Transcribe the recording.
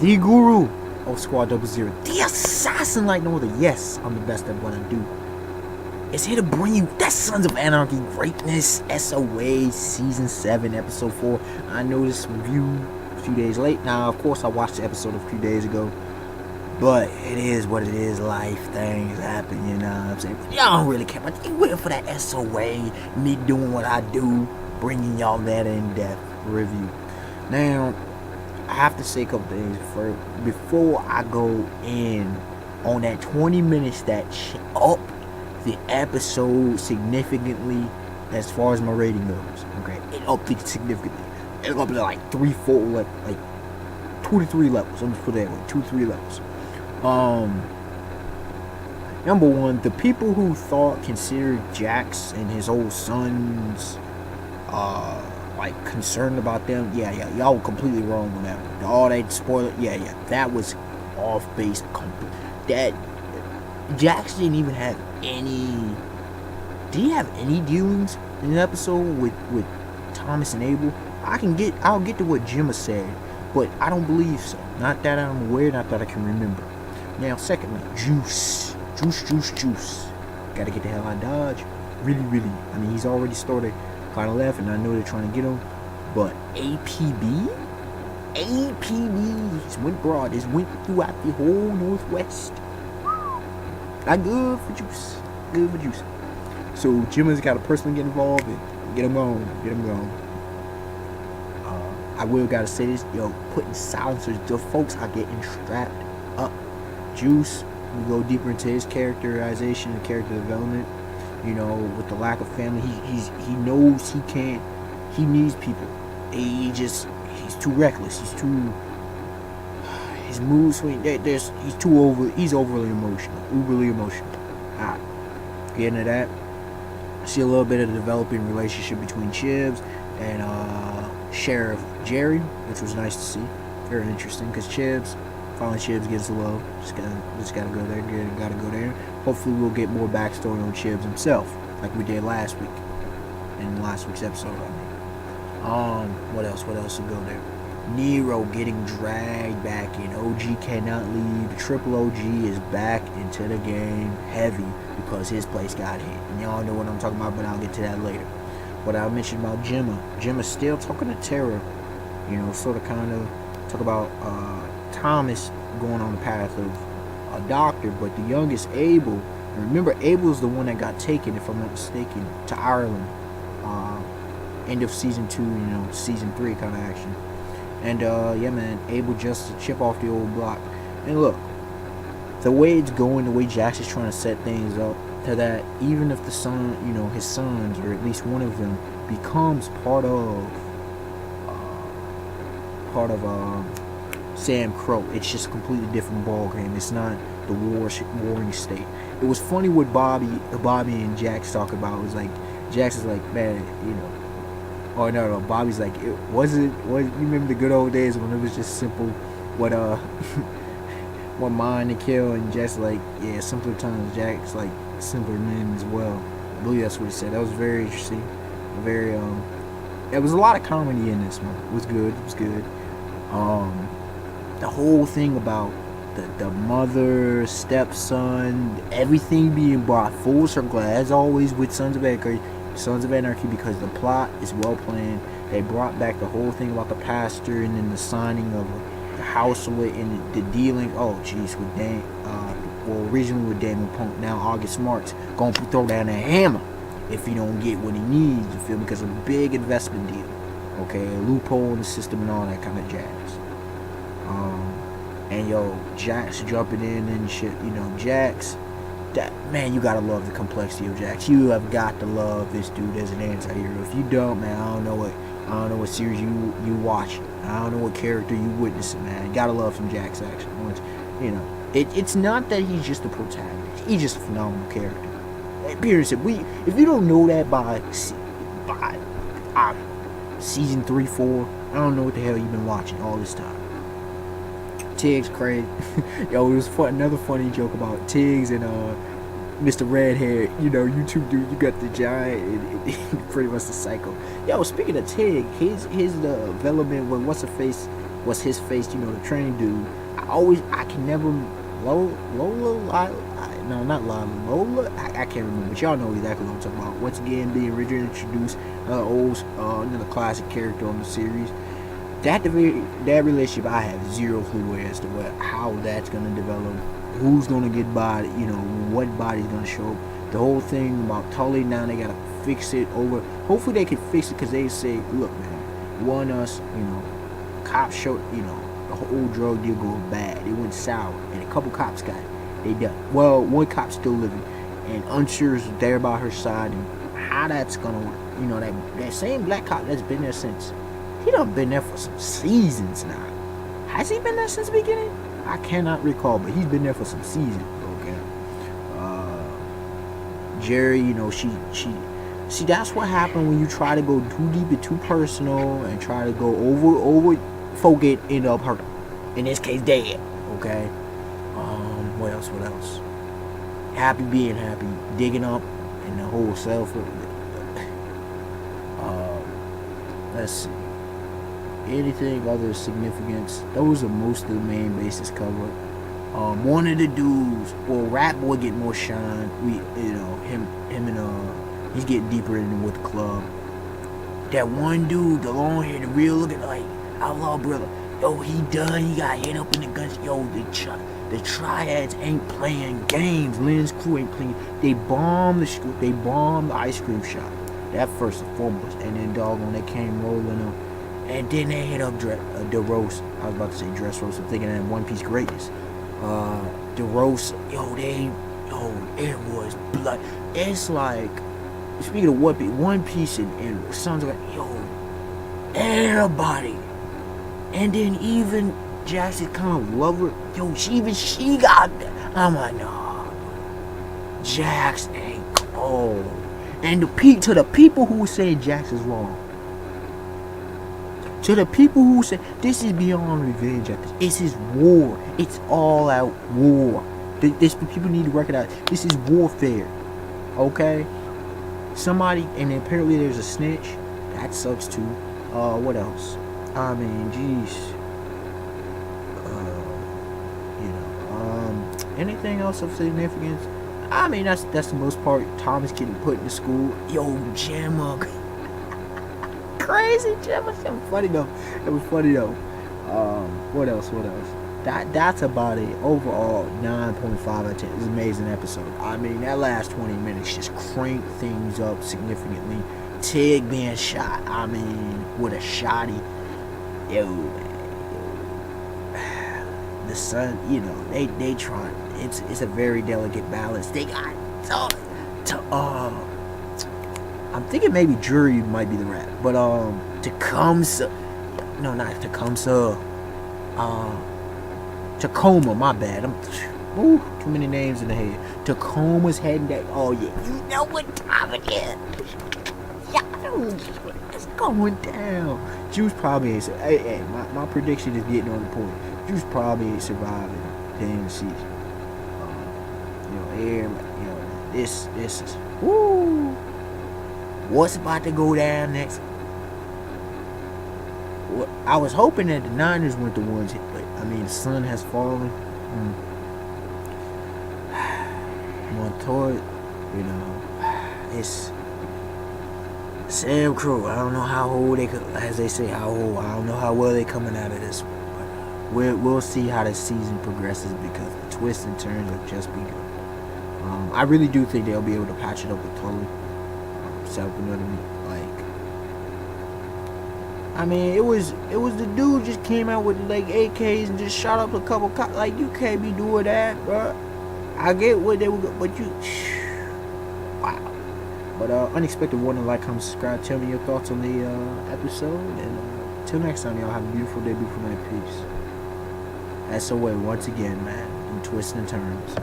the guru of Squad 00, the assassin like no other. Yes, I'm the best at what I do. It's here to bring you that Sons of Anarchy greatness, SOA Season 7, Episode 4. I know this review a few days late. Now, of course, I watched the episode a few days ago. But it is what it is. Life, things happen, you know what I'm saying? Y'all don't really care. But you wait for that SOA, me doing what I do, bringing y'all that in-depth review. Now, I have to say a couple things first. Before I go in on that 20 minutes that up the episode significantly as far as my rating goes. Okay, it upped it significantly. It upped it like 3-4, like 2 to 3 levels. I'm just put it that way, 2 to 3 levels. Number one, the people who considered Jax and his old sons like concerned about them, y'all were completely wrong on that one. All that spoiler, that was off base. That Jax didn't even have any. Did he have any dealings in the episode with Thomas and Abel? I'll get to what Gemma said, but I don't believe so. Not that I'm aware, not that I can remember. Now, secondly, Juice. Gotta get the hell out of Dodge. Really. I mean, he's already started kind of left, and I know they're trying to get him. But APB just went broad. Just went throughout the whole Northwest. Not good for Juice. So Gemma's got to personally get involved and get him going. I will gotta say this, putting silencers. The folks are getting strapped up. Juice, we go deeper into his characterization and character development. With the lack of family, he knows he can't. He needs people. He's too reckless. His mood swing. He's overly emotional. Alright, getting to that. See a little bit of the developing relationship between Chibs and Sheriff Jerry, which was nice to see. Very interesting, because Chibs gets the love. Just gotta go there. Gotta go there. Hopefully we'll get more backstory on Chibs himself, like we did last week in last week's episode. What else will go there? Nero getting dragged back in. OG cannot leave. Triple OG is back into the game heavy because his place got hit. And y'all know what I'm talking about, but I'll get to that later. But I mentioned about Gemma. Gemma's still talking to Tara. Sort of kind of talk about Thomas going on the path of a doctor, but the youngest Abel. Remember, Abel's the one that got taken, if I'm not mistaken, to Ireland. End of season 2, season 3 kind of action. And Abel just to chip off the old block. And look, the way it's going, the way Jax is trying to set things up, to that even if the son, his sons, or at least one of them, becomes part of Sam Crow, it's just a completely different ball game. It's not the warring state. It was funny what Bobby and Jax talk about. It was like Jax is like, man, Oh no, Bobby's like, you remember the good old days when it was just simple, what mind to kill, and Jack's like, yeah, simpler times. Jack's like simpler men as well. I believe that's what he said. That was very interesting. Very there was a lot of comedy in this one. It was good. The whole thing about the mother, stepson, everything being brought full circle, as always with Sons of Anarchy, because the plot is well planned. They brought back the whole thing about the pastor, and then the signing of the house with, and the dealing. Oh, jeez, with originally with Damon Punk, now August Marks gonna throw down a hammer if he don't get what he needs. You feel me? Because of a big investment deal. Okay, a loophole in the system and all that kind of jazz. And Jax jumping in and shit. Jax. That man, you gotta love the complexity of Jax. You have got to love this dude as an anti-hero. If you don't, man, I don't know what series you watch. I don't know what character you witnessing, man. You gotta love some Jax action. It's not that he's just a protagonist. He's just a phenomenal character. Period. If you don't know that by season 3, 4, I don't know what the hell you've been watching all this time. Tiggs crazy. It was another funny joke about Tiggs and Mr. Redhead. YouTube dude, you got the giant and pretty much the psycho. Speaking of Tig, his development with what's her face what's his face? You know, the training dude. I can never no, not Lola. I can't remember, but y'all know exactly what I'm talking about. Once again, being originally introduced, another classic character on the series. That relationship, I have zero clue as to how that's gonna develop. Who's gonna get body? You know, what body's gonna show up. The whole thing about Tully now, they gotta fix it over. Hopefully they can fix it, because they say, look, man, us, you know, cops showed, you know, the whole drug deal go bad. It went sour, and a couple cops got it. They done. Well, one cop's still living, and Unsher's there by her side, and how that's gonna work. You know, that same black cop that's been there since, he done been there for some seasons now. Has he been there since the beginning? I cannot recall, but he's been there for some seasons. Okay. Jerry, you know, she see, that's what happened when you try to go too deep and too personal and try to go over folk end up hurt. In this case, dead. Okay. What else? Happy being happy, digging up, and the whole self. Let's see. Anything other significance? Those are most of the main bases covered. One of the dudes, well, Rat Boy get more shine. Him and he's getting deeper in with the club. That one dude, the long hair, the real looking like outlaw brother. Yo, he done. He got hit up in the guns. Yo, the triads ain't playing games. Lynn's crew ain't playing. They bombed the ice cream shop. That first and foremost, and then doggone, they came rolling up, and then they hit up the roast. I was about to say dress roast. I'm thinking of One Piece greatness. The roast, it was blood. It's like, speaking of One Piece and Sons of everybody, and then even Jackson kind of love her. Yo, she got that. I'm like, nah, Jax ain't cold. And to the people who say Jax is wrong, to the people who say this is beyond revenge, it's his war. It's all out war. This people need to recognize this is warfare. Okay? Somebody, and apparently there's a snitch. That sucks too. What else? I mean, jeez. Anything else of significance? I mean, that's the most part. Thomas getting put into school. Yo, Gemma. Crazy Gemma. It was funny though. What else? That's about it. Overall, 9.5 out of 10. It was an amazing episode. I mean, that last 20 minutes just cranked things up significantly. Tig being shot. I mean, with a shotty. Yo, man. The sun, they trying. It's a very delicate balance. They got I'm thinking maybe Jury might be the rap, but Tecumseh, no, not Tecumseh, Tacoma. My bad. Too many names in the head. Tacoma's heading that. Oh yeah, you know what time it is. It's going down. Juice probably ain't. Hey, my prediction is getting on the point. Juice probably ain't surviving the end of the season. This is woo. What's about to go down next? I was hoping that the Niners weren't the ones hit, but I mean the sun has fallen. Montoya, it's Sam Crow. I don't know how old they could, as they say, how old. I don't know how well they coming out of this one, but we'll see how the season progresses, because the twists and turns have just begun. I really do think they'll be able to patch it up with Tully. I mean, it was the dude just came out with like AKs and just shot up a couple cops. Like, you can't be doing that, bro. I get what they were, but you, wow. But unexpected warning, like, comment, subscribe. Tell me your thoughts on the episode, and till next time, y'all have a beautiful day, beautiful night, peace. SOA once again, man. Twists and turns.